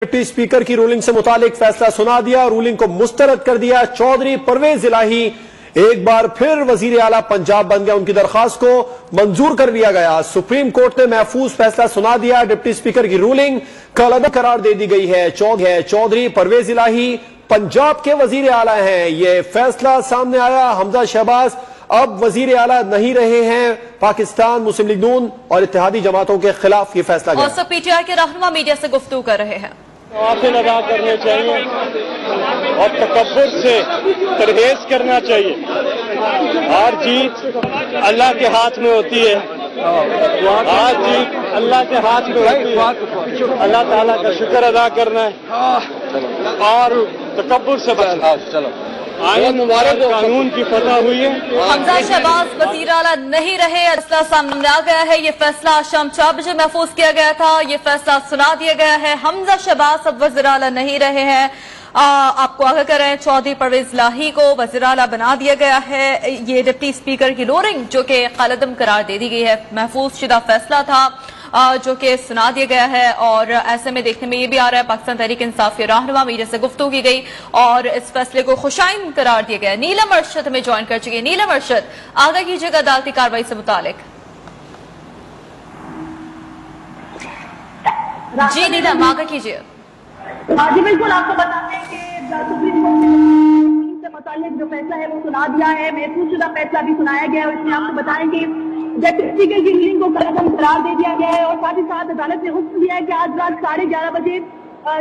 Deputy speaker की ruling से मुतालिक फैसला सुना दिया, रूलिंग को मुस्तरद कर दिया। चौधरी परवेज इलाही एक बार फिर वजीर आला पंजाब बन गया, उनकी दरखास्त को मंजूर कर लिया गया। सुप्रीम कोर्ट ने महफूज फैसला सुना दिया, डिप्टी स्पीकर की रूलिंग कलअदब करार दे दी गई है। चौधरी परवेज इलाही पंजाब के वजीर आला हैं। ये फैसला सामने आया, हमजा शहबाज अब वजीर आला नहीं रहे हैं। पाकिस्तान मुस्लिम लीग नून और इत्तेहादी जमातों के खिलाफ ये फैसला गया। और सब पीटीआई के रहनुमा मीडिया से गुफ्तगू कर रहे हैं। नवाफिल अदा करने चाहिए और तकब्बुर से परहेज करना चाहिए। हार जीत अल्लाह के हाथ में होती है, हार जीत अल्लाह के हाथ में होती है। अल्लाह ताला का शुक्र अदा करना है और तकब्बुर से बचना। चलो आईन मुबारक कानून की फतह हुई है। हमजा शहबाज वजीर आला नहीं रहे, फैसला सामने आ गया है। ये फैसला शाम 4 बजे महफूज किया गया था, ये फैसला सुना दिया गया है। हमजा शहबाज अब वजीर आला नहीं रहे हैं। आपको आगाह कर रहे हैं, चौधरी परवेज इलाही को वजीर आला बना दिया गया है। ये डिप्टी स्पीकर की रूलिंग जो कि कलअदब करार दे दी गई है, महफूज शुदा फैसला था जो कि सुना दिया गया है। और ऐसे में देखने में ये भी आ रहा है, पाकिस्तान तहरीक इंसाफ के रहनुमा मीडिया से गुफ्तगू की गई और इस फैसले को खुशाइन करार दिया गया। नीलम अरशद हमें ज्वाइन कर चुकी है। नीलम अरशद, आगाह कीजिएगा अदालती कार्रवाई से मुतालिक। जी नीलम, आगाह कीजिए। जी बिल्कुल, आपको बताते हैं कि सुप्रीम कोर्ट से मुतालिक जो फैसला है वो सुना दिया है। महफूज शुदा फैसला भी सुनाया गया है। इसमें आपको बताएं कि डिप्टी स्पीकर की रूलिंग को कलअदब करार दे दिया गया है और साथ ही साथ अदालत ने हुक्म दिया है कि आज रात 11:30 बजे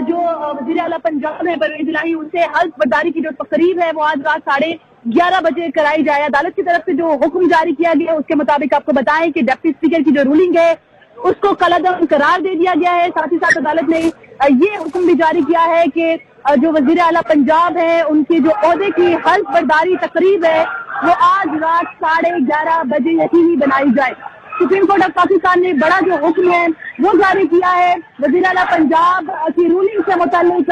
जो वजीर आला पंजाब है परवेज इलाही, उनसे हल्फ बर्दारी की जो तकरीब है वो आज रात 11:30 बजे कराई जाए। अदालत की तरफ से जो हुक्म जारी किया गया उसके मुताबिक आपको बताएं कि डिप्टी स्पीकर की जो रूलिंग है उसको कलअदब करार दे दिया गया है। साथ ही साथ अदालत ने ये हुक्म भी जारी किया है कि जो वजीर आला पंजाब है उनकी जो ओहदे की हल्फ बर्दारी तकरीब है वो आज रात 11:30 बजे यकीनी बनाई जाए। सुप्रीम कोर्ट ऑफ पाकिस्तान ने बड़ा जो हुक्म है वो जारी किया है। वजीर आला पंजाब की रूलिंग से मुताल्लिक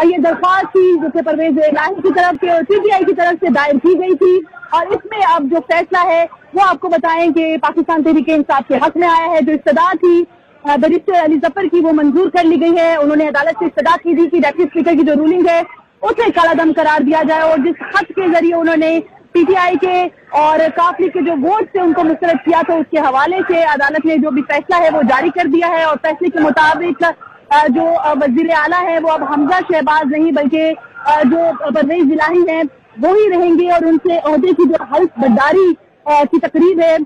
ये दरख्वास्त थी जो कि परवेज इलाही की तरफ से और पीटीआई की तरफ से दायर की गई थी और इसमें अब जो फैसला है वो आपको बताएं कि पाकिस्तान तहरीक इंसाफ के हक में आया है। जो इस्तदा थी बैरिस्टर अली जफर की वो मंजूर कर ली गई है। उन्होंने अदालत से इस्तदा की थी कि डिप्टी स्पीकर की जो रूलिंग है उसे कलअदब करार दिया जाए और जिस खत के जरिए उन्होंने पीटीआई के और काफली के जो वोट से उनको मुस्तरद किया था उसके हवाले से अदालत ने जो भी फैसला है वो जारी कर दिया है। और फैसले के मुताबिक जो वजीर आला है वो अब हमजा शहबाज नहीं बल्कि जो परवेज इलाही है वो ही रहेंगे और उनसे ओहदे की जो हल्फ बर्दारी की तकरीब है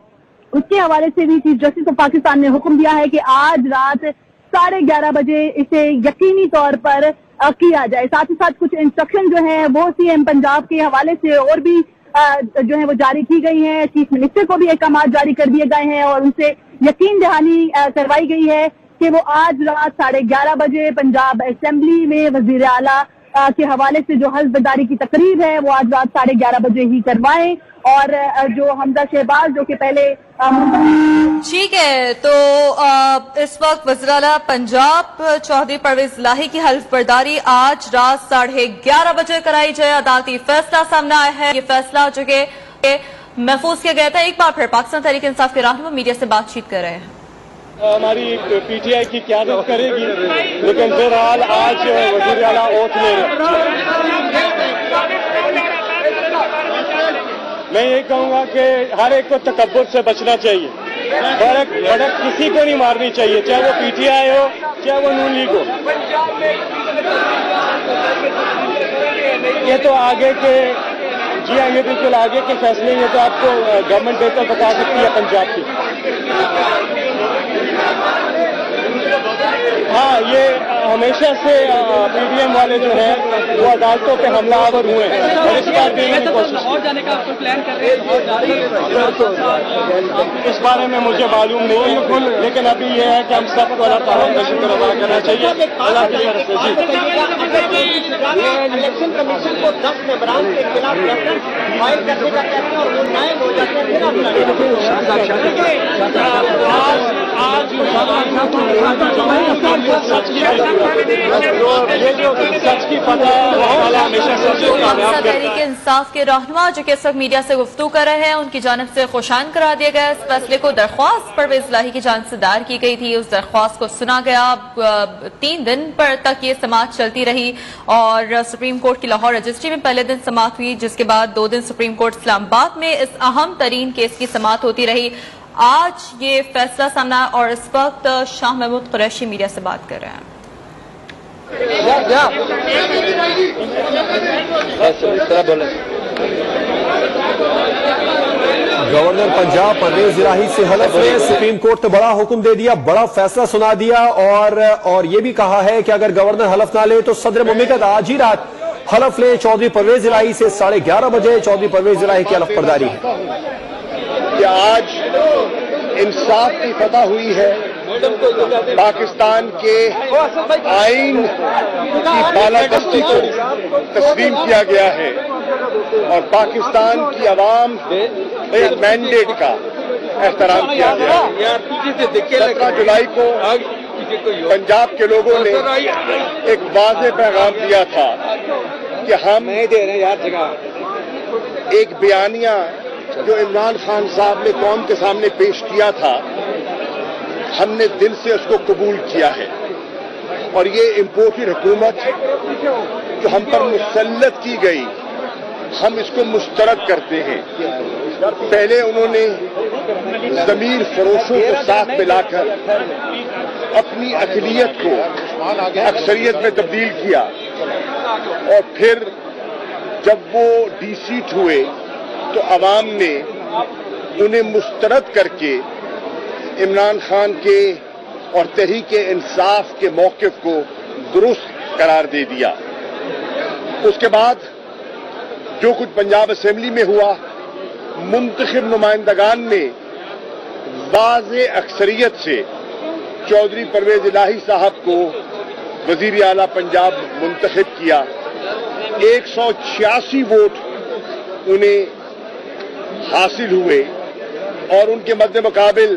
उसके हवाले से भी चीफ जस्टिस ऑफ पाकिस्तान ने हुक्म दिया है कि आज रात 11:30 बजे इसे यकीनी तौर पर किया जाए। साथ ही साथ कुछ इंस्ट्रक्शन जो हैं वो सीएम पंजाब के हवाले से और भी जो है वो जारी की गई हैं। चीफ मिनिस्टर को भी अहकाम जारी कर दिए गए हैं और उनसे यकीन दहानी करवाई गई है कि वो आज रात 11:30 बजे पंजाब असेंबली में वजीर आला के हवाले से जो हल्फ बर्दारी की तकरीब है वो आज रात 11:30 बजे ही करवाएं। और जो हमजा शहबाज जो कि पहले ठीक है, तो इस वक्त वज़ीर आला पंजाब चौधरी परवेज इलाही की हल्फ बर्दारी आज रात 11:30 बजे कराई जाए। अदालती फैसला सामने आया है। ये फैसला जो कि महफूज किया गया था। एक बार फिर पाकिस्तान तहरीक इंसाफ के रहनुमा मीडिया से बातचीत कर रहे हैं। हमारी पीटीआई की क़यादत करेगी, लेकिन बहरहाल आज वज़ीर आला ओथ ले रहे। मैं ये कहूँगा कि हर एक को तकब्बुर से बचना चाहिए। भड़क किसी को नहीं मारनी चाहिए, चाहे वो पीटीआई हो चाहे वो नून लीग हो। ये तो आगे के जी हाँ, ये बिल्कुल आगे के फैसले ये तो आपको गवर्नमेंट बेहतर बता सकती है पंजाब की। हाँ, ये हमेशा से पीडीएम वाले जो हैं वो अदालतों पे हमलावर हुए हैं और इस बार देने की कोशिश और जाने का आपको प्लान कर रहे हैं। इस बारे में मुझे मालूम नहीं है, लेकिन अभी ये है कि हम सबको अल्लाह ताला का शुक्र अदा करना चाहिए अल्लाह की तरफ से। जी, इलेक्शन कमीशन को 10 मेंबरान के खिलाफ रेफरेंस फाइल करने का कहते हैं और वो नाइल हो जाते हैं। ये जो सच की पता हमेशा सच होगा। हमजा तहरीक इंसाफ के रहनुमा जो कि इस वक्त मीडिया से गुफ्तगू कर रहे हैं, उनकी जानिब से खुशान करार दिया गया। इस फैसले को दरख्वास्त परवेज इलाही की जानिब से दायर की गई थी, उस दरख्वास्त को सुना गया। 3 दिन पर तक ये समाअत चलती रही और सुप्रीम कोर्ट की लाहौर रजिस्ट्री में पहले दिन समाअत हुई, जिसके बाद 2 दिन सुप्रीम कोर्ट इस्लामाबाद में इस अहम तरीन केस की समाअत होती रही। आज ये फैसला सामना और इस वक्त शाह महमूद कुरैशी मीडिया से बात कर रहे हैं। गवर्नर पंजाब परवेज इलाही से हलफ है। सुप्रीम कोर्ट ने बड़ा हुक्म दे दिया, बड़ा फैसला सुना दिया और ये भी कहा है कि अगर गवर्नर हलफ ना ले तो सदर मुमलिकत आज ही रात हलफ ले। चौधरी परवेज इलाही से 11:30 बजे चौधरी परवेज इलाही की हलफ बर्दारी है कि आज इंसाफ की फतह हुई है। पाकिस्तान के आइन की बालादस्ती को तस्लीम किया गया है और पाकिस्तान की आवाम के मैंडेट का एहतराम किया गया है। 17 जुलाई को पंजाब के लोगों ने एक वाज़ेह पैगाम दिया था कि हम एक बयानिया जो इमरान खान साहब ने कौम के सामने पेश किया था, हमने दिल से उसको कबूल किया है और ये इम्पोर्टेड हुकूमत जो हम पर मुसल्लत की गई, हम इसको मुस्तरद करते हैं। पहले उन्होंने ज़मीर फरोशों को साथ मिलाकर अपनी अक़लियत को अक्सरियत में तब्दील किया और फिर जब वो डीसीट हुए तो अवाम ने उन्हें मुस्तरद करके इमरान खान के और तहरीक-ए-इंसाफ के मौक़िफ़ को दुरुस्त करार दे दिया। उसके बाद जो कुछ पंजाब असेंबली में हुआ, मुंतखब नुमाइंदगान ने वाज़े अक्सरियत से चौधरी परवेज इलाही साहब को वज़ीर आला पंजाब मुंतखब किया। 186 वोट उन्हें हासिल हुए और उनके मद्दे मुकाबिल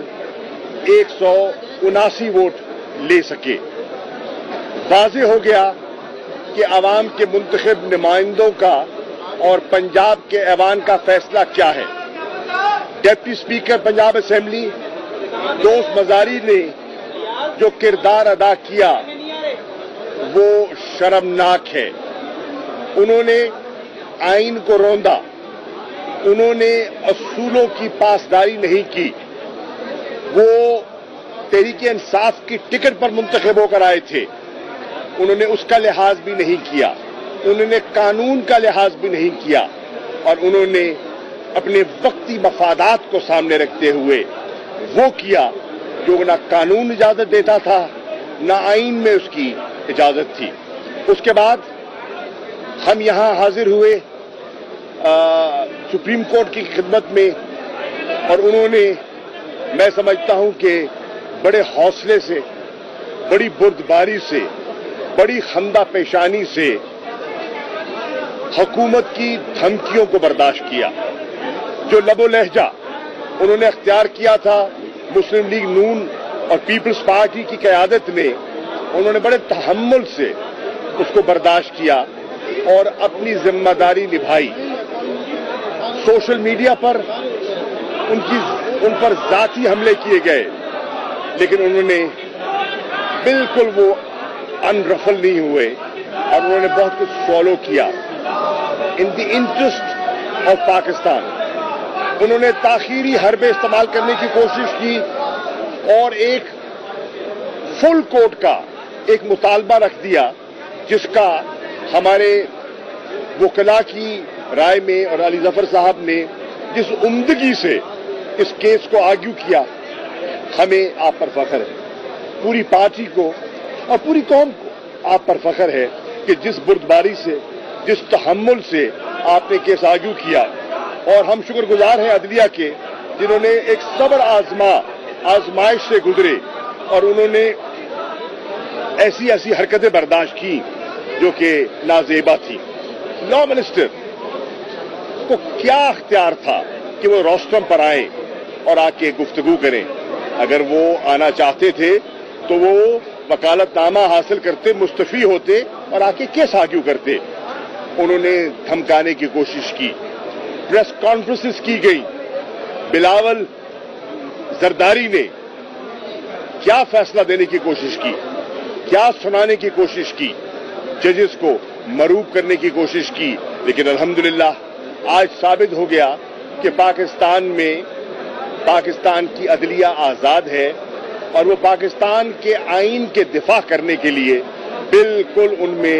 179 वोट ले सके। वाज़ेह हो गया कि आवाम के मुंतखब नुमाइंदों का और पंजाब के ऐवान का फैसला क्या है। डिप्टी स्पीकर पंजाब असेंबली दोस्त मजारी ने जो किरदार अदा किया वो शर्मनाक है। उन्होंने आइन को रौंदा, उन्होंने असूलों की पासदारी नहीं की। वो तहरीक-ए-इंसाफ की टिकट पर मुंतखब होकर आए थे, उन्होंने उसका लिहाज भी नहीं किया, उन्होंने कानून का लिहाज भी नहीं किया और उन्होंने अपने वक्ती मफादात को सामने रखते हुए वो किया जो न कानून इजाजत देता था, न आइन में उसकी इजाजत थी। उसके बाद हम यहाँ हाजिर हुए सुप्रीम कोर्ट की खिदमत में और उन्होंने, मैं समझता हूं कि बड़े हौसले से, बड़ी बुर्दबारी से, बड़ी खंदा पेशानी से हुकूमत की धमकियों को बर्दाश्त किया। जो लबो लहजा उन्होंने अख्तियार किया था मुस्लिम लीग नून और पीपल्स पार्टी की क़यादत में, उन्होंने बड़े तहम्मुल से उसको बर्दाश्त किया और अपनी जिम्मेदारी निभाई। सोशल मीडिया पर उन पर जाती हमले किए गए, लेकिन उन्होंने बिल्कुल वो अनरफल नहीं हुए और उन्होंने बहुत कुछ फॉलो किया in the interest of Pakistan. उन्होंने ताखीरी हरबे इस्तेमाल करने की कोशिश की और एक फुल कोर्ट का एक मुतालबा रख दिया, जिसका हमारे वकला की राय में और अली जफर साहब ने जिस उम्दगी से इस केस को आर्ग्यू किया, हमें आप पर फख्र है। पूरी पार्टी को और पूरी कौम को आप पर फख्र है कि जिस बुर्दबारी से, जिस तहम्मुल से आपने केस आर्ग्यू किया। और हम शुक्रगुजार हैं अदलिया के, जिन्होंने एक सब्र आजमाइश से गुजरे और उन्होंने ऐसी ऐसी हरकतें बर्दाश्त की जो कि नाजेबा थी। लॉ मिनिस्टर को क्या अख्तियार था कि वो रोस्टम पर आए और आके गुफ्तगू करें। अगर वो आना चाहते थे तो वो वकालतनामा हासिल करते, मुस्तफी होते और आके केस आर्ग्यू करते। انہوں نے دھمکانے کی کوشش کی، پریس کانفرنسز کی گئی، بلاول زرداری نے کیا فیصلہ دینے کی کوشش کی، کیا سنانے کی کوشش کی، ججز کو مروب کرنے کی کوشش کی، لیکن الحمدللہ آج ثابت ہو گیا کہ پاکستان میں پاکستان کی عدلیہ آزاد ہے اور وہ پاکستان کے آئین کے دفاع کرنے کے لیے بالکل ان میں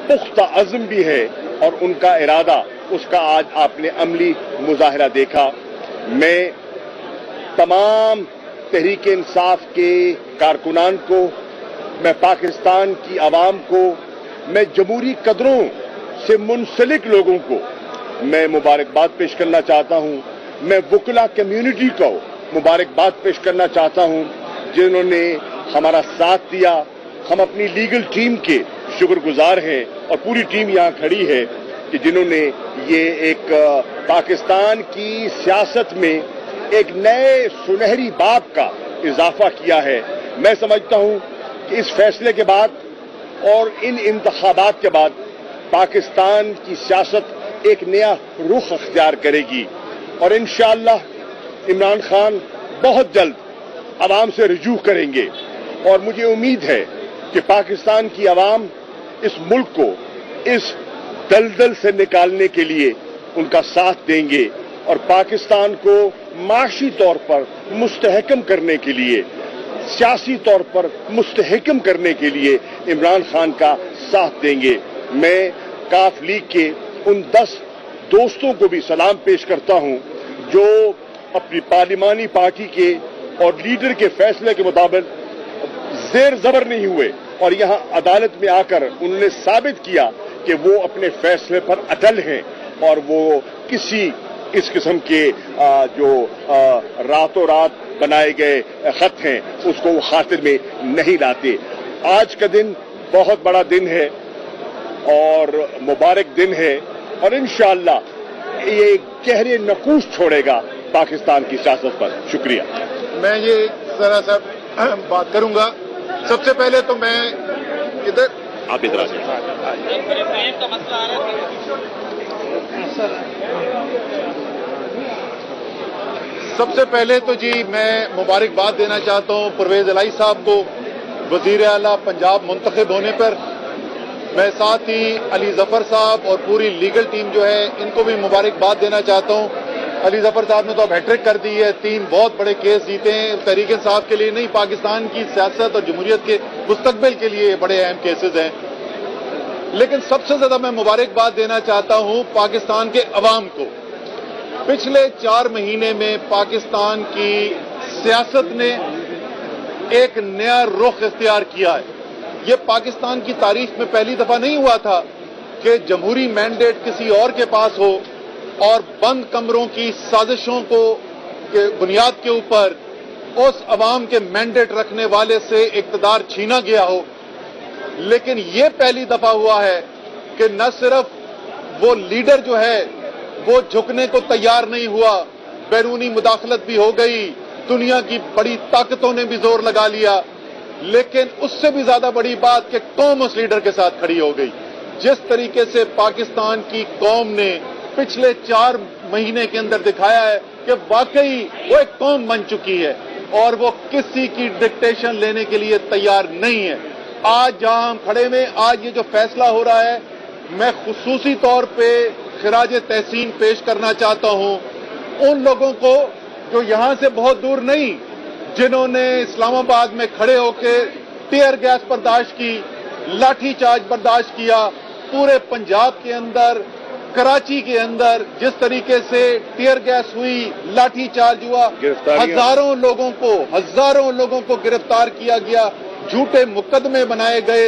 پختہ عزم بھی ہے اور ان کا ارادہ، اس کا آج آپ نے عملی مظاہرہ دیکھا۔ میں تمام تحریک انصاف کے کارکنان کو، میں پاکستان کی عوام کو، میں جمہوری قدروں سے منسلک لوگوں کو میں مبارکباد پیش کرنا چاہتا ہوں۔ میں وکلا کمیونٹی کو مبارکباد پیش کرنا چاہتا ہوں جنہوں نے ہمارا ساتھ دیا۔ ہم اپنی لیگل ٹیم کے شکر گزار ہیں اور پوری ٹیم یہاں کھڑی ہے کہ جنہوں نے یہ ایک پاکستان کی سیاست میں ایک نئے سنہری باب کا اضافہ کیا ہے۔ میں سمجھتا ہوں کہ اس فیصلے کے بعد اور ان انتخابات کے بعد پاکستان کی سیاست ایک نیا رخ اختیار کرے گی اور انشاءاللہ عمران خان بہت جلد عوام سے رجوع کریں گے اور مجھے امید ہے کہ پاکستان کی عوام اس ملک کو اس دلدل سے نکالنے کے لیے ان کا ساتھ دیں گے اور پاکستان کو معاشی طور پر مستحکم کرنے کے لیے، سیاسی طور پر مستحکم کرنے کے لیے عمران خان کا ساتھ دیں گے۔ میں کاف لیگ کے ان 10 دوستوں کو بھی سلام پیش کرتا ہوں جو اپنی پارلیمانی پارٹی کے اور لیڈر کے فیصلے کے مطابق زیر زبر نہیں ہوئے اور یہاں عدالت میں آ کر انہوں نے ثابت کیا کہ وہ اپنے فیصلے پر اٹل ہیں اور وہ کسی اس قسم کے جو راتوں رات بنائے گئے خط ہیں اس کو وہ خاطر میں نہیں لاتے۔ آج کا دن بہت بڑا دن ہے اور مبارک دن ہے اور انشاءاللہ یہ گہرے نقوش چھوڑے گا پاکستان کی سیاست پر۔ شکریہ۔ میں یہ ذرا سا بات کروں گا۔ سب سے پہلے تو میں ادھر آپ ادھر آ جائیں۔ سب سے پہلے تو جی میں مبارکباد دینا چاہتا ہوں پرویز الہی صاحب کو وزیر اعلیٰ پنجاب منتخب ہونے پر۔ میں ساتھ ہی علی ظفر صاحب اور پوری لیگل ٹیم جو ہے ان کو بھی مبارکباد دینا چاہتا ہوں۔ علی ظفر صاحب نے تو اب ہیٹرک کر دی ہے، 3 بہت بڑے کیس جیتے ہیں، تحریک انصاف کے لیے نہیں، پاکستان کی سیاست اور جمہوریت کے مستقبل کے لیے بڑے اہم کیسز ہیں۔ لیکن سب سے زیادہ میں مبارکباد دینا چاہتا ہوں پاکستان کے عوام کو۔ پچھلے 4 مہینے میں پاکستان کی سیاست نے ایک نیا رخ اختیار کیا ہے۔ یہ پاکستان کی تاریخ میں پہلی دفعہ نہیں ہوا تھا کہ جمہوری مینڈیٹ کسی اور کے پاس ہو اور بند کمروں کی سازشوں کو بنیاد کے اوپر اس عوام کے مینڈیٹ رکھنے والے سے اقتدار چھینا گیا ہو۔ لیکن یہ پہلی دفعہ ہوا ہے کہ نہ صرف وہ لیڈر جو ہے وہ جھکنے کو تیار نہیں ہوا، بیرونی مداخلت بھی ہو گئی، دنیا کی بڑی طاقتوں نے بھی زور لگا لیا، لیکن اس سے بھی زیادہ بڑی بات کہ قوم اس لیڈر کے ساتھ کھڑی ہو گئی۔ جس طریقے سے پاکستان کی قوم نے پچھلے 4 مہینے کے اندر دکھایا ہے کہ واقعی وہ ایک قوم بن چکی ہے اور وہ کسی کی ڈکٹیشن لینے کے لیے تیار نہیں ہے۔ آج جہاں ہم کھڑے میں آج یہ جو فیصلہ ہو رہا ہے، میں خصوصی طور پہ خراج تحسین پیش کرنا چاہتا ہوں ان لوگوں کو جو یہاں سے بہت دور نہیں، جنہوں نے اسلام آباد میں کھڑے ہو کے ٹیئر گیس برداشت کی، لاٹھی چارج برداشت کیا، پورے پنجاب کے اندر، کراچی کے اندر جس طریقے سے ٹیئر گیس ہوئی، لاٹھی چارج ہوا، ہزاروں لوگوں کو گرفتار کیا گیا، جھوٹے مقدمے بنائے گئے،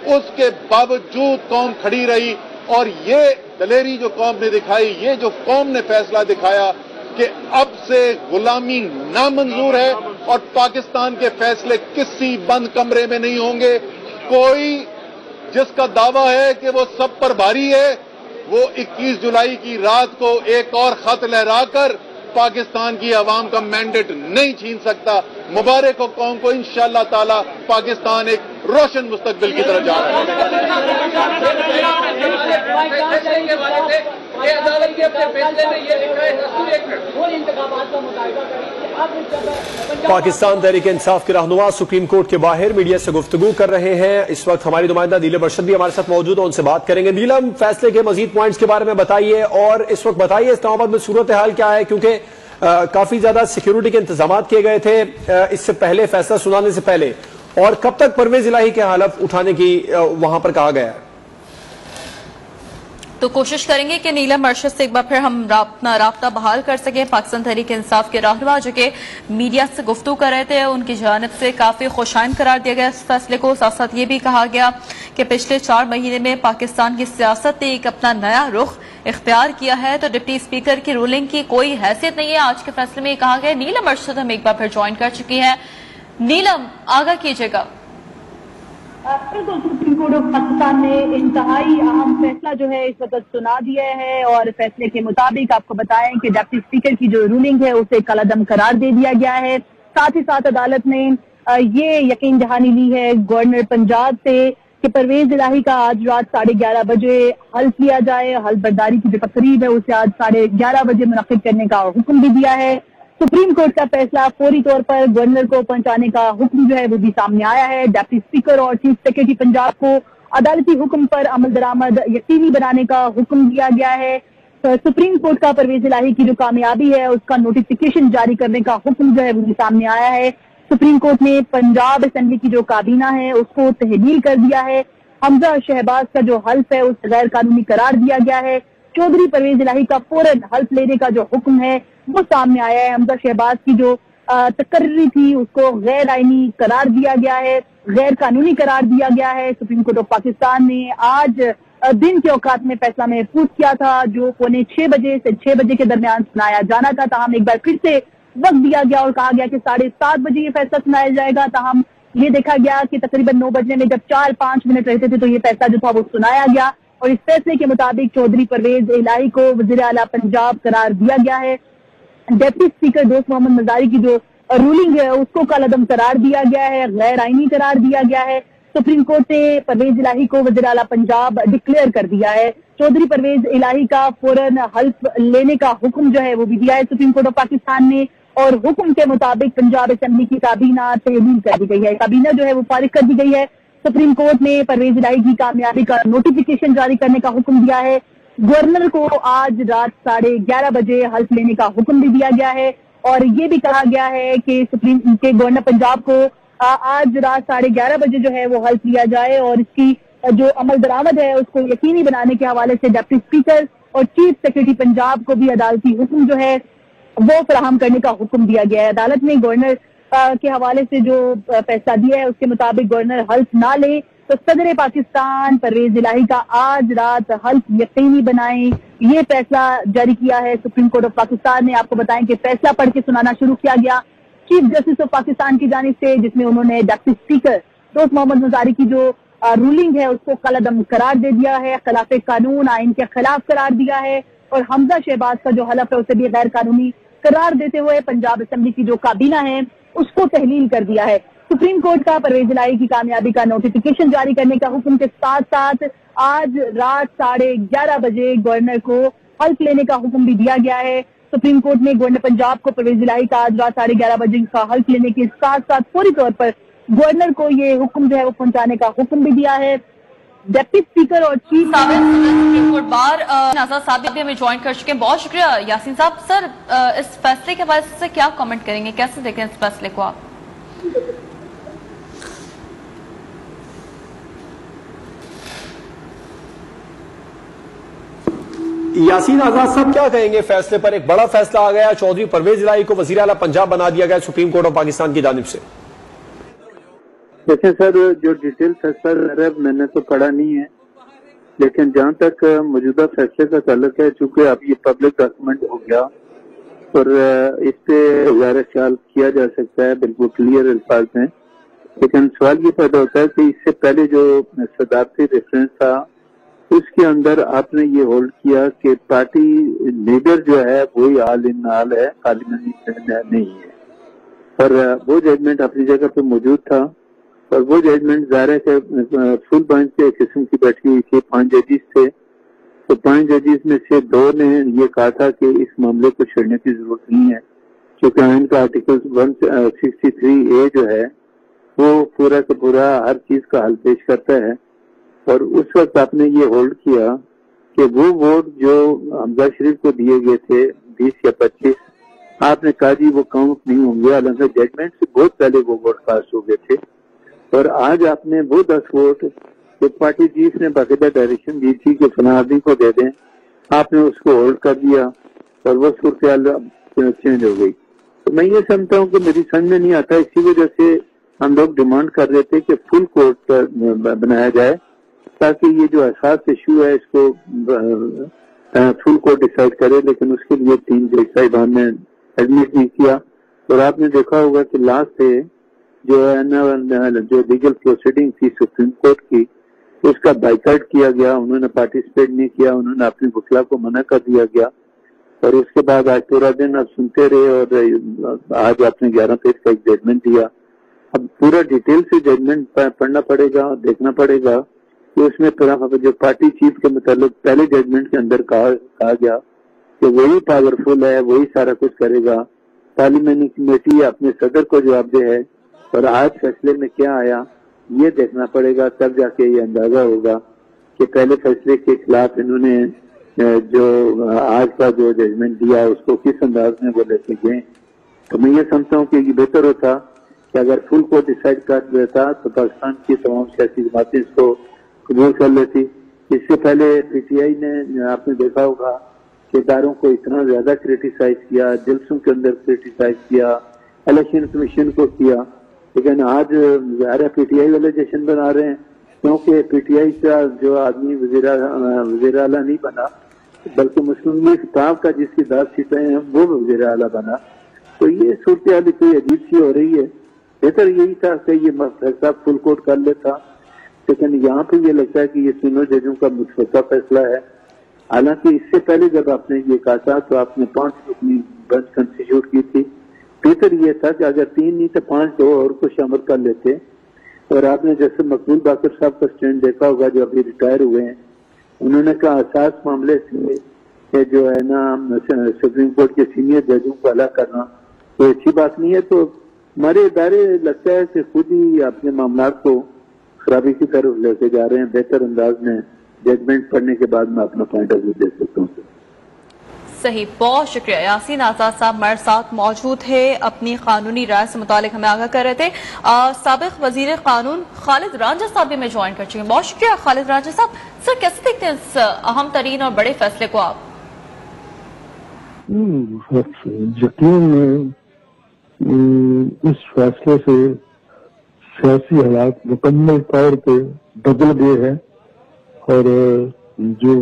اس کے باوجود قوم کھڑی رہی اور یہ دلیری جو قوم نے دکھائی، یہ جو قوم نے فیصلہ دکھایا کہ اب سے غلامی نامنظور ہے اور پاکستان کے فیصلے کسی بند کمرے میں نہیں ہوں گے۔ کوئی جس کا دعویٰ ہے کہ وہ سب پر بھاری ہے، وہ 21 جولائی کی رات کو ایک اور خط لہرا کر پاکستان کی عوام کا مینڈیٹ نہیں چھین سکتا۔ مبارک ہو قوم کو، انشاءاللہ تعالی پاکستان ایک روشن مستقبل کی طرف جا رہا ہے۔ पाकिस्तान तहरीक इंसाफ के रहनुमा सुप्रीम कोर्ट के बाहर मीडिया से गुफ्तगू कर रहे हैं। इस वक्त हमारी नुमाइंदा नीलम अरशद भी हमारे साथ मौजूद है, उनसे बात करेंगे। नीलम, फैसले के मजीद पॉइंट्स के बारे में बताइए और इस वक्त बताइए इस्लामाबाद में सूरत हाल क्या है, क्योंकि काफी ज्यादा सिक्योरिटी के इंतजाम किए गए थे इससे पहले, फैसला सुनाने से पहले, और कब तक परवेज इलाही के हालत उठाने की वहां पर कहा गया है? तो कोशिश करेंगे कि नीलम अरशद से एक बार फिर हम राब्ता बहाल कर सकें। पाकिस्तान तहरीक इंसाफ के रहनुमा जो कि मीडिया से गुफ्तगू कर रहे थे, उनकी जानिब से काफी खुशाइन करार दिया गया इस फैसले को। साथ साथ ये भी कहा गया कि पिछले 4 महीने में पाकिस्तान की सियासत ने एक अपना नया रुख इख्तियार किया है, तो डिप्टी स्पीकर की रूलिंग की कोई हैसियत नहीं है। आज के फैसले में कहा गया। नीलम अरशद हम एक बार फिर ज्वाइन कर चुकी है। नीलम, आगाह कीजिएगा। बिल्कुल, सुप्रीम कोर्ट ऑफ पाकिस्तान ने इंतहाई अहम फैसला जो है इस वक्त सुना दिया है और फैसले के मुताबिक आपको बताएं कि डिप्टी स्पीकर की जो रूलिंग है उसे कलअदम करार दे दिया गया है। साथ ही साथ अदालत ने ये यकीन दहानी ली है गवर्नर पंजाब से कि परवेज इलाही का आज रात 11:30 बजे हल्फ लिया जाए। हल्फ बर्दारी की जो तकरीब है उसे आज 11:30 बजे मुनक्किद करने का हुक्म भी दिया है। सुप्रीम कोर्ट का फैसला फौरी तौर पर गवर्नर को पहुंचाने का हुक्म जो है वो भी सामने आया है। डिप्टी स्पीकर और चीफ सेक्रेटरी पंजाब को अदालती हुक्म पर अमल दरामद यकीनी बनाने का हुक्म दिया गया है। सुप्रीम कोर्ट का परवेज इलाही की जो कामयाबी है उसका नोटिफिकेशन जारी करने का हुक्म जो है वो भी सामने आया है। सुप्रीम कोर्ट ने पंजाब असेंबली की जो काबीना है उसको तहलील कर दिया है। हमजा शहबाज का जो हल्फ है उसे गैर कानूनी करार दिया गया है। चौधरी परवेज इलाही का फौरन हल्फ लेने का जो हुक्म है वो सामने आया है। हमजा शहबाज की जो तकर्री थी उसको गैर आईनी करार दिया गया है, गैर कानूनी करार दिया गया है। सुप्रीम कोर्ट ऑफ पाकिस्तान ने आज दिन के औकात में फैसला महफूज किया था, जो 5:45 बजे से 6 बजे के दरमियान सुनाया जाना था। ताहम एक बार फिर से वक्त दिया गया और कहा गया कि 7:30 बजे ये फैसला सुनाया जाएगा। ताहम ये देखा गया कि तकरीबन 9 बजने में जब 4-5 मिनट रहते थे तो ये फैसला जो था वो सुनाया गया और इस फैसले के मुताबिक चौधरी परवेज इलाही को वजीर आला पंजाब करार दिया गया है। डिप्टी स्पीकर दोस्त मोहम्मद मजारी की जो रूलिंग है उसको कलअदम करार दिया गया है, गैर आईनी करार दिया गया है। सुप्रीम कोर्ट ने परवेज इलाही को वजीर आला पंजाब डिक्लेयर कर दिया है। चौधरी परवेज इलाही का फौरन हल्फ लेने का हुक्म जो है वो भी दिया है सुप्रीम कोर्ट ऑफ पाकिस्तान ने और हुक्म के मुताबिक पंजाब असेंबली की काबीना तहलील कर दी गई है। काबीना जो है वो फारिग कर दी गई है। सुप्रीम कोर्ट ने परवेज इलाही की कामयाबी का नोटिफिकेशन जारी करने का हुक्म दिया है। गवर्नर को आज रात 11:30 बजे हल्फ लेने का हुक्म भी दिया गया है और ये भी कहा गया है कि सुप्रीम के गवर्नर पंजाब को आज रात 11:30 बजे जो है वो हल्फ लिया जाए और इसकी जो अमल दरामद है उसको यकीनी बनाने के हवाले से डिप्टी स्पीकर और चीफ सेक्रेटरी पंजाब को भी अदालती हुक्म जो है वो फराहम करने का हुक्म दिया गया है। अदालत ने गवर्नर के हवाले से जो फैसला दिया है उसके मुताबिक गवर्नर हल्फ ना ले तो सदर पाकिस्तान परवेज इलाही का आज रात हल्फ यकीनी बनाए, ये फैसला जारी किया है सुप्रीम कोर्ट ऑफ पाकिस्तान ने। आपको बताएं कि फैसला पढ़ के सुनाना शुरू किया गया चीफ जस्टिस ऑफ पाकिस्तान की जानिब से, जिसमें उन्होंने डिप्टी स्पीकर दोस्त मोहम्मद मजारी की जो रूलिंग है उसको कलअदम करार दे दिया है, खिलाफ कानून आइन के खिलाफ करार दिया है और हमजा शहबाज का जो हलफ है उसे भी गैर कानूनी करार देते हुए पंजाब असेंबली की जो काबीना है उसको तहलील कर दिया है। सुप्रीम कोर्ट का परवेज इलाही की कामयाबी का नोटिफिकेशन जारी करने का हुक्म के साथ साथ आज रात 11:30 बजे गवर्नर को हल्फ लेने का हुक्म भी दिया गया है। सुप्रीम कोर्ट ने गवर्नर पंजाब को परवेज इलाही का आज रात 11:30 बजे का हल्फ लेने के साथ साथ फौरी तौर पर गवर्नर को ये हुक्म जो है वो पहुंचाने का हुक्म भी दिया है। डिप्टी स्पीकर और चीफ सुप्रीम कोर्ट बार नाज़र साहब भी हमें ज्वाइन कर चुके हैं। बहुत शुक्रिया यासीन साहब। सर, इस फैसले के हवाले से क्या कमेंट करेंगे, कैसे देखें इस फैसले को आप? यासीन आजाद साहब क्या कहेंगे फैसले पर? एक बड़ा फैसला आ गया, चौधरी परवेज इलाही को वजीर आला पंजाब बना दिया गया सुप्रीम कोर्ट ऑफ पाकिस्तान की जानिब से। देखिए सर, जो डिटेल फैसला मैंने तो पढ़ा नहीं है, लेकिन जहाँ तक मौजूदा फैसले का ताल्लुक है, चूंकि अब ये पब्लिक डॉक्यूमेंट हो गया और इस पे ज़ाहिर ख्याल किया जा सकता है बिल्कुल क्लियर अल्फाज में, लेकिन सवाल ये पैदा होता है कि इससे पहले जो सदारती रेफरेंस था उसके अंदर आपने ये होल्ड किया कि पार्टी लीडर जो है वही हाल इन हाल है, पार्लियामेंट नहीं है। पर वो जजमेंट अपनी जगह पे मौजूद था और वो जजमेंट ज़ाहिर है कि फुल बेंच के किस्म की बैठी हुई थी, 5 जजेस थे, تو 5 ججز میں سے 2 نے یہ کہا تھا کہ اس معاملے کو چھیڑنے کی ضرورت نہیں ہے، کیونکہ آئین کا آرٹیکل 163A جو ہے وہ پورا کا پورا ہر چیز کا حل پیش کرتا ہے، اور اس وقت آپ نے یہ ہولڈ کیا کہ وہ ووٹ جو حمزہ شریف کو دیے گئے تھے 20 یا 25، آپ نے کہا جی وہ کاؤنٹ نہیں ہوں گے، حالانکہ ججمنٹ سے بہت پہلے وہ ووٹ کاسٹ ہو گئے تھے، اور آج آپ نے وہ 10 ووٹ جو پارٹی چیف نے باقاعدہ ڈائریکشن دی تھی کہ فلاں آدمی کو دے دیں، آپ نے اس کو ہولڈ کر دیا اور وہ صورتحال چینج ہو گئی۔ تو میں یہ سمجھتا ہوں کہ میری سمجھ میں نہیں آتا، اسی وجہ سے ہم لوگ ڈیمانڈ کر رہے تھے کہ فل کورٹ بنایا جائے تاکہ یہ جو حساس ایشو ہے اس کو فل کورٹ ڈیسائیڈ کرے، لیکن اس کے لیے 3 جج صاحبان نے ایڈمٹ نہیں کیا، اور آپ نے دیکھا ہوگا کہ لاسٹ سے جو ہے نا جو لیگل پروسیڈنگ تھی سپریم کورٹ کی اس کا بائیکاٹ کیا گیا، انہوں نے پارٹیسپیٹ نہیں کیا، انہوں نے اپنی وکلا کو منع کر دیا گیا، اور اس کے بعد آج پورا دن آپ سنتے رہے، اور آج آپ نے 11 پیج کا ایک ججمنٹ دیا۔ اب پورا ڈیٹیل سے ججمنٹ پڑھنا پڑے گا، دیکھنا پڑے گا کہ اس میں جو پارٹی چیف کے متعلق پہلے ججمنٹ کے اندر کہا گیا کہ وہی پاورفل ہے، وہی سارا کچھ کرے گا، پارلیمانی کمیٹی اپنے صدر کو جواب دہ ہے، اور آج فیصلے میں کیا آیا یہ دیکھنا پڑے گا، تب جا کے یہ اندازہ ہوگا کہ پہلے فیصلے کے خلاف انہوں نے جو آج کا جو ججمنٹ دیا اس کو کس انداز میں وہ لے کے گئے۔ تو میں یہ سمجھتا ہوں کہ یہ بہتر ہوتا کہ اگر فل کو ڈیسائیڈ کر دیتا تو پاکستان کی تمام سیاسی جماعتیں اس کو قبول کر لیتی۔ اس سے پہلے پی ٹی آئی نے آپ نے دیکھا ہوگا کہ اداروں کو اتنا زیادہ کریٹیسائز کیا، جلسوں کے اندر کریٹیسائز کیا، الیکشن کمیشن کو کیا، لیکن آج ظاہر پی ٹی آئی والے جشن بنا رہے ہیں، کیونکہ پی ٹی آئی کا جو آدمی وزیر اعلیٰ نہیں بنا بلکہ مسلم لیگ اسٹاف کا جس کی 10 سیٹیں ہیں وہ وزیر اعلیٰ بنا۔ تو یہ صورتحال کوئی عجیب سی ہو رہی ہے، بہتر یہی تھا کہ یہ فیصلہ فل کورٹ کر لیتا، لیکن یہاں پہ یہ لگتا ہے کہ یہ تینوں ججوں کا متفقہ فیصلہ ہے۔ حالانکہ اس سے پہلے جب آپ نے یہ کہا تھا تو آپ نے 5 اپنی بنچ کنسٹیٹیوٹ کی تھی، بہتر یہ تھا کہ اگر 3 نہیں تو 5 2 اور کو شامل کر لیتے، اور آپ نے جیسے مقبول باقر صاحب کا سٹینڈ دیکھا ہوگا جو ابھی ریٹائر ہوئے ہیں، انہوں نے کہا اساس معاملے سے کہ جو ہے نا سپریم کورٹ کے سینئر ججوں کو الگ کرنا کوئی اچھی بات نہیں ہے۔ تو ہمارے ادارے لگتا ہے کہ خود ہی اپنے معاملات کو خرابی کی طرف لے کے جا رہے ہیں۔ بہتر انداز میں ججمنٹ پڑھنے کے بعد میں اپنا پوائنٹ آف ویو دے سکتا ہوں۔ صحیح، بہت شکریہ یاسین آزاد صاحب ہمارے ساتھ موجود تھے، اپنی قانونی رائے سے متعلق ہمیں آگاہ کر رہے تھے۔ سابق وزیر قانون خالد رانجھا صاحب بھی ہمیں جوائن کر چکے ہیں، بہت شکریہ خالد رانجھا صاحب۔ سر کیسے دیکھتے ہیں اس اہم ترین اور بڑے فیصلے کو آپ؟ یقین اس فیصلے سے سیاسی حالات مکمل طور پہ بدل گئے ہیں، اور جو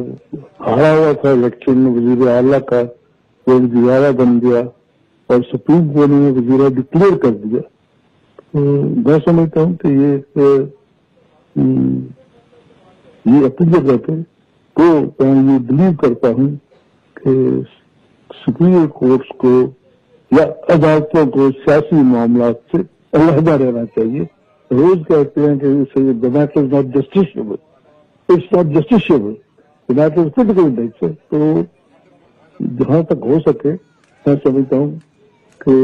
ہارا ہوا تھا الیکشن میں وزیر اعلیٰ کا وہ وزیر اعلیٰ بن گیا، اور سپریم کورٹ نے وزیر اعلیٰ ڈکلیئر کر دیا۔ میں سمجھتا ہوں کہ یہ اپنی جگہ پہ تو میں یہ بلیو کرتا ہوں کہ سپریم کورٹس کو یا عدالتوں کو سیاسی معاملات سے علیحدہ رہنا چاہیے۔ روز کہتے ہیں کہ the matter is not justiciable. It's not justiciable. The matter is political in nature. تو جہاں تک ہو سکے میں سمجھتا ہوں کہ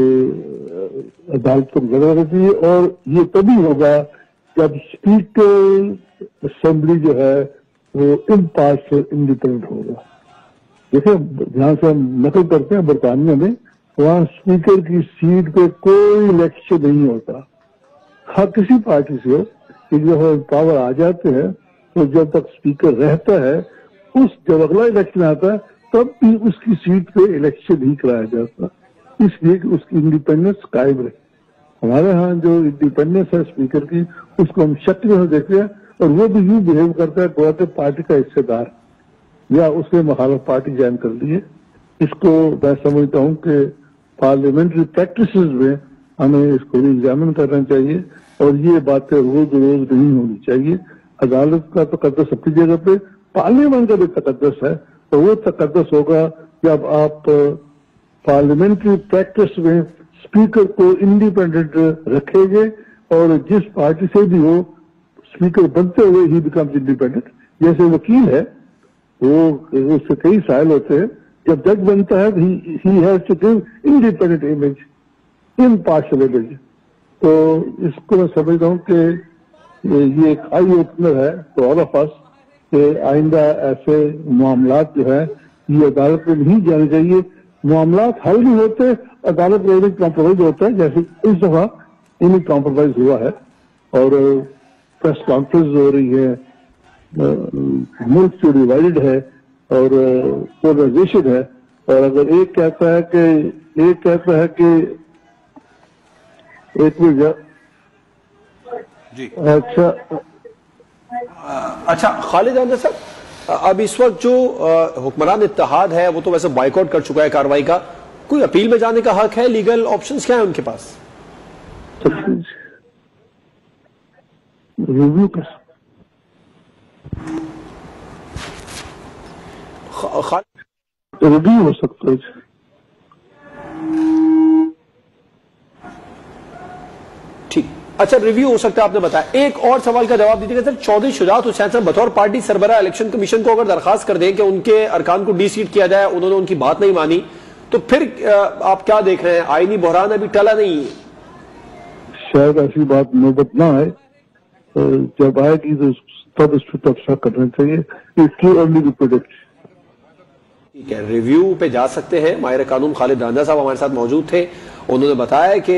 عدالت کو جگہ رہتی ہے، اور یہ تبھی ہوگا جب اسپیکر اسمبلی جو ہے وہ امپارشل انڈیپینڈنٹ ہوگا۔ دیکھیں جہاں سے ہم نقل کرتے ہیں برطانیہ میں، وہاں اسپیکر کی سیٹ پہ کوئی الیکشن نہیں ہوتا، ہاں کسی پارٹی سے ہو، کہ جب پاور آ جاتے ہیں تو جب تک اسپیکر رہتا ہے جب اگلا الیکشن آتا ہے تب بھی اس کی سیٹ پہ الیکشن نہیں کرایا جاتا، اس لیے کہ اس کی انڈیپینڈنس قائم رہے۔ ہمارے ہاں جو انڈیپینڈنس ہے اسپیکر کی اس کو ہم شکل میں دیکھتے ہیں، اور وہ بھی یوں بہیو کرتا ہے گویا کہ پارٹی کا حصے دار یا اس نے مخالف پارٹی جوائن کر لی ہے۔ اس کو میں سمجھتا ہوں کہ پارلیمنٹری پریکٹسز میں ہمیں اس کو ایگزامن کرنا چاہیے، اور یہ باتیں روز روز نہیں ہونی چاہیے۔ عدالت کا تقدس اپنی جگہ پہ، پارلیمنٹ کا بھی تقدس ہے، تو وہ تقدس ہوگا جب آپ پارلیمنٹری پریکٹس میں اسپیکر کو انڈیپینڈنٹ رکھیں گے، اور جس پارٹی سے بھی ہو اسپیکر بنتے ہوئے ہی بیکمز انڈیپینڈنٹ۔ جیسے وکیل ہے، वो उससे कई साल होते हैं। जब जज बनता है ही has to give independent image, impartial image. तो इसको मैं समझता हूँ कि ये एक आई ओपनर है तो ऑल ऑफ अस कि आइंदा ऐसे मामलात जो है ये अदालत में नहीं जाने चाहिए। मामलात हल नहीं होते, अदालत में इन्हें कॉम्प्रोमाइज होता है, जैसे इस दफा इन्हें कॉम्प्रोमाइज हुआ है और प्रेस कॉन्फ्रेंस हो रही है, मुल्क जो डिवाइडेड है और पोलराइजेशन है। और अगर एक कहता है कि एक मिनट जी अच्छा खालिद अहमद साहब, अब इस वक्त जो हुक्मरान इत्तेहाद है वो तो वैसे बाइकआउट कर चुका है कार्रवाई का, कोई अपील में जाने का हक है? लीगल ऑप्शंस क्या है उनके पास? रिव्यू कर रिव्यू हो सकता है। ठीक, अच्छा रिव्यू हो सकता है आपने बताया। एक और सवाल का जवाब दीजिएगा सर, चौधरी शुजात हुसैन साहब बतौर पार्टी सरबराह इलेक्शन कमीशन को अगर दरखास्त कर दें कि उनके अरकान को डी सीट किया जाए, उन्होंने उनकी बात नहीं मानी, तो फिर आप क्या देख रहे हैं? आईनी बहरान अभी टला नहीं है? शायद ऐसी बात नौबत ना आए, जब आएगी तो तब इस पर तबसरा करना चाहिए। इसकी अर्ली टू प्रोडक्ट। ठीक है, रिव्यू पे जा सकते हैं। माहिर कानून खालिद रांझा साहब हमारे साथ मौजूद थे, उन्होंने बताया कि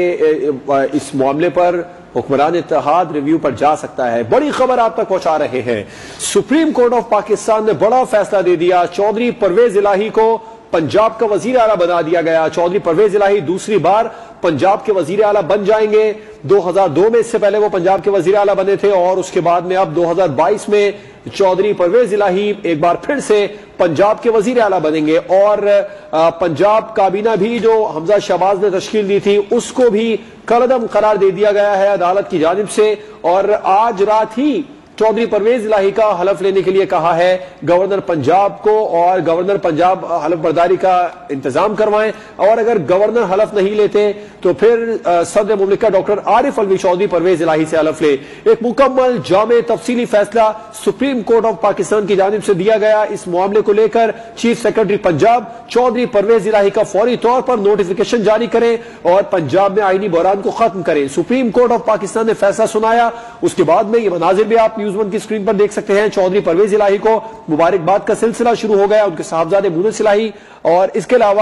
इस मामले पर हुक्मरान इत्तेहाद रिव्यू पर जा सकता है। बड़ी खबर आप तक पहुंचा रहे हैं, सुप्रीम कोर्ट ऑफ पाकिस्तान ने बड़ा फैसला दे दिया। चौधरी परवेज इलाही को पंजाब का वजीर आला बना दिया गया। चौधरी परवेज इलाही दूसरी बार पंजाब के वजीर आला बन जाएंगे। 2002 में इससे पहले वो पंजाब के वजीर आला बने थे और उसके बाद में अब 2022 में चौधरी परवेज इलाही एक बार फिर से पंजाब के वजीर आला बनेंगे। और पंजाब काबीना भी जो हमजा शहबाज ने तश्कील दी थी उसको भी कलअदम करार दे दिया गया है अदालत की जानिब से। और आज रात ही चौधरी परवेज इलाही का हलफ लेने के लिए कहा है गवर्नर पंजाब को, और गवर्नर पंजाब हलफ बर्दारी का इंतजाम करवाएं। और अगर गवर्नर हलफ नहीं लेते तो फिर सदर मुमलिका डॉक्टर आरिफ अलवी चौधरी परवेज इलाही से हलफ ले। एक मुकम्मल जामे तफसीली फैसला सुप्रीम कोर्ट ऑफ पाकिस्तान की जानिब से दिया गया। इस मामले को लेकर चीफ सेक्रेटरी पंजाब चौधरी परवेज इलाही का फौरी तौर पर नोटिफिकेशन जारी करें और पंजाब में आईनी बहरान को खत्म करें। सुप्रीम कोर्ट ऑफ पाकिस्तान ने फैसला सुनाया, उसके बाद में ये मनाजिर भी आप न्यूज़ वन की स्क्रीन पर देख सकते हैं। चौधरी परवेज इलाही को मुबारकबाद का सिलसिला शुरू हो गया, उनके साहबजादे मुनस इलाही और इसके अलावा